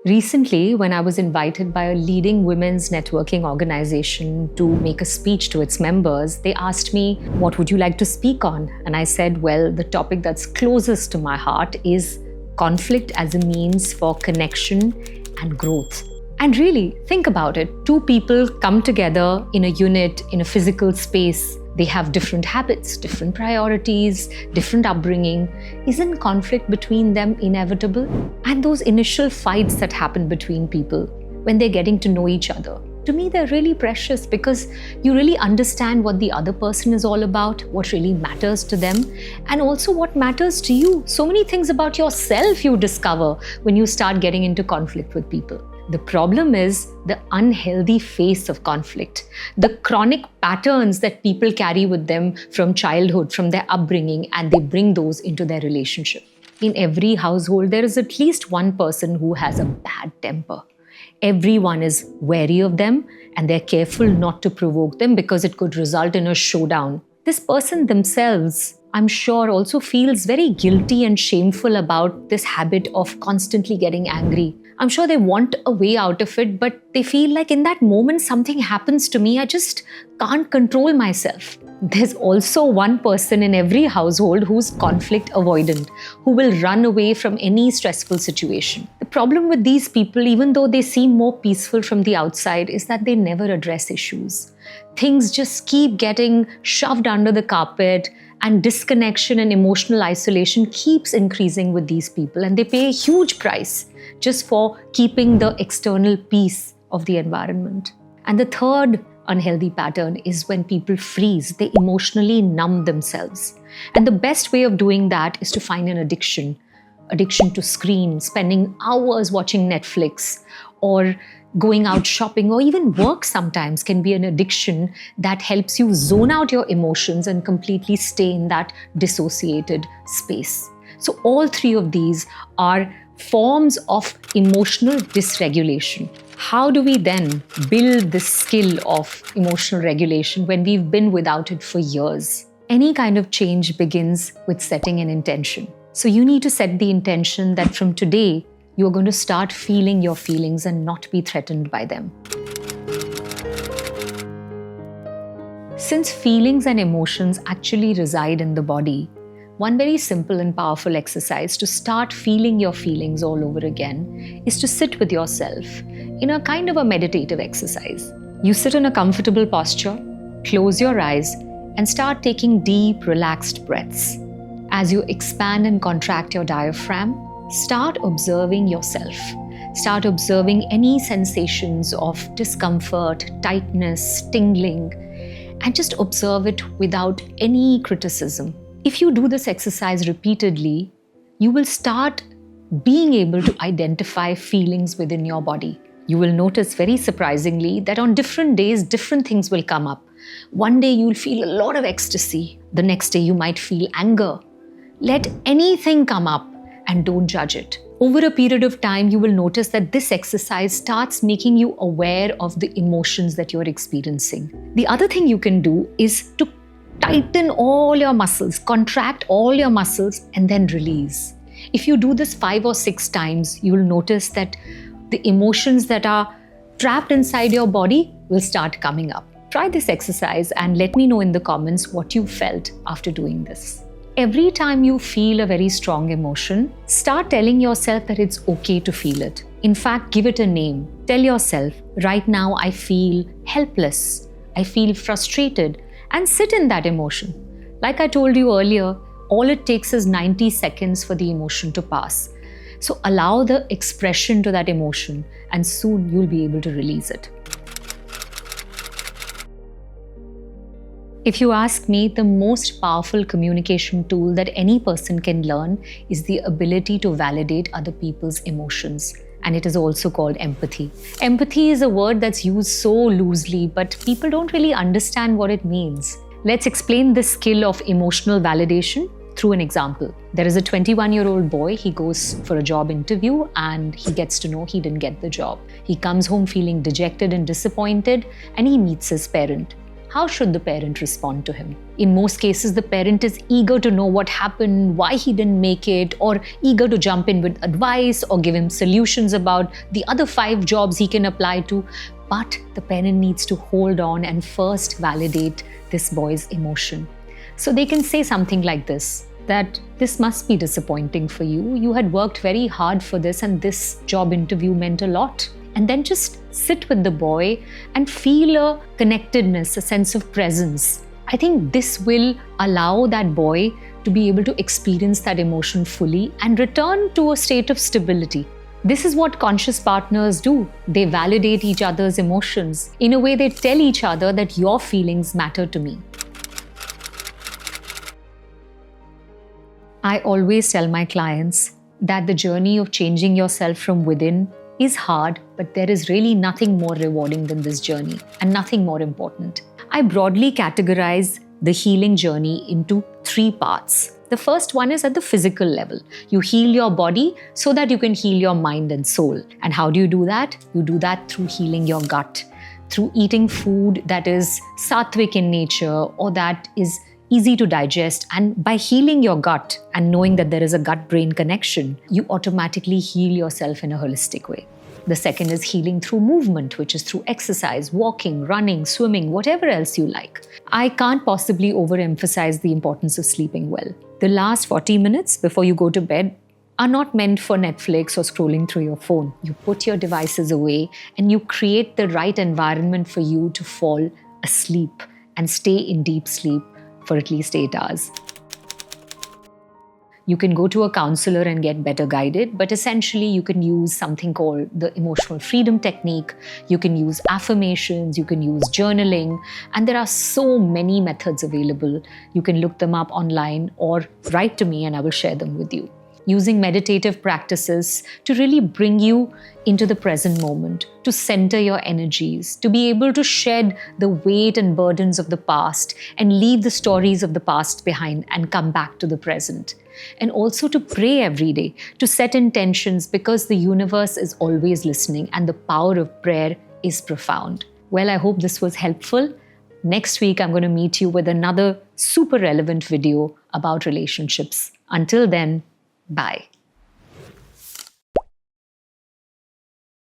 Recently, when I was invited by a leading women's networking organization to make a speech to its members, they asked me, "What would you like to speak on?" And I said, well, the topic that's closest to my heart is conflict as a means for connection and growth. And really, think about it. Two people come together in a unit, in a physical space. They have different habits, different priorities, different upbringing. Isn't conflict between them inevitable? And those initial fights that happen between people when they're getting to know each other, to me, they're really precious because you really understand what the other person is all about, what really matters to them, and also what matters to you. So many things about yourself you discover when you start getting into conflict with people. The problem is the unhealthy face of conflict, the chronic patterns that people carry with them from childhood, from their upbringing, and they bring those into their relationship. In every household, there is at least one person who has a bad temper. Everyone is wary of them and they're careful not to provoke them because it could result in a showdown. This person themselves, I'm sure, also feels very guilty and shameful about this habit of constantly getting angry. I'm sure they want a way out of it, but they feel like in that moment something happens to me, I just can't control myself. There's also one person in every household who's conflict avoidant, who will run away from any stressful situation. The problem with these people, even though they seem more peaceful from the outside, is that they never address issues. Things just keep getting shoved under the carpet, and disconnection and emotional isolation keeps increasing with these people, and they pay a huge price just for keeping the external peace of the environment. And the third unhealthy pattern is when people freeze, they emotionally numb themselves. And the best way of doing that is to find an addiction to screen, spending hours watching Netflix, or going out shopping, or even work sometimes can be an addiction that helps you zone out your emotions and completely stay in that dissociated space. So all three of these are forms of emotional dysregulation. How do we then build this skill of emotional regulation when we've been without it for years? Any kind of change begins with setting an intention. So you need to set the intention that from today, you're going to start feeling your feelings and not be threatened by them. Since feelings and emotions actually reside in the body, one very simple and powerful exercise to start feeling your feelings all over again is to sit with yourself in a kind of a meditative exercise. You sit in a comfortable posture, close your eyes, and start taking deep, relaxed breaths. As you expand and contract your diaphragm, start observing yourself. Start observing any sensations of discomfort, tightness, tingling, and just observe it without any criticism. If you do this exercise repeatedly, you will start being able to identify feelings within your body. You will notice very surprisingly that on different days, different things will come up. One day you'll feel a lot of ecstasy. The next day you might feel anger. Let anything come up and don't judge it. Over a period of time, you will notice that this exercise starts making you aware of the emotions that you're experiencing. The other thing you can do is to tighten all your muscles, contract all your muscles, and then release. If you do this 5 or 6 times, you will notice that the emotions that are trapped inside your body will start coming up. Try this exercise and let me know in the comments what you felt after doing this. Every time you feel a very strong emotion, start telling yourself that it's okay to feel it. In fact, give it a name. Tell yourself, right now I feel helpless, I feel frustrated, and sit in that emotion. Like I told you earlier, all it takes is 90 seconds for the emotion to pass. So allow the expression to that emotion, and soon you'll be able to release it. If you ask me, the most powerful communication tool that any person can learn is the ability to validate other people's emotions. And it is also called empathy. Empathy is a word that's used so loosely, but people don't really understand what it means. Let's explain this skill of emotional validation through an example. There is a 21-year-old boy. He goes for a job interview and he gets to know he didn't get the job. He comes home feeling dejected and disappointed, and he meets his parent. how should the parent respond to him? In most cases, the parent is eager to know what happened, why he didn't make it, or eager to jump in with advice or give him solutions about the other 5 jobs he can apply to. But the parent needs to hold on and first validate this boy's emotion. So they can say something like this, that this must be disappointing for you. You had worked very hard for this and this job interview meant a lot. And then just sit with the boy and feel a connectedness, a sense of presence. I think this will allow that boy to be able to experience that emotion fully and return to a state of stability. This is what conscious partners do. They validate each other's emotions. In a way, they tell each other that your feelings matter to me. I always tell my clients that the journey of changing yourself from within is hard, but there is really nothing more rewarding than this journey and nothing more important. I broadly categorize the healing journey into 3 parts. The first one is at the physical level. You heal your body so that you can heal your mind and soul. And how do you do that? You do that through healing your gut, through eating food that is sattvic in nature or that is easy to digest. And by healing your gut and knowing that there is a gut-brain connection, you automatically heal yourself in a holistic way. The second is healing through movement, which is through exercise, walking, running, swimming, whatever else you like. I can't possibly overemphasize the importance of sleeping well. The last 40 minutes before you go to bed are not meant for Netflix or scrolling through your phone. You put your devices away and you create the right environment for you to fall asleep and stay in deep sleep for at least 8 hours. You can go to a counselor and get better guided, but essentially you can use something called the emotional freedom technique. You can use affirmations, you can use journaling, and there are so many methods available. You can look them up online or write to me and I will share them with you. Using meditative practices to really bring you into the present moment, to center your energies, to be able to shed the weight and burdens of the past and leave the stories of the past behind and come back to the present. And also to pray every day, to set intentions because the universe is always listening and the power of prayer is profound. Well, I hope this was helpful. Next week, I'm going to meet you with another super relevant video about relationships. Until then, bye.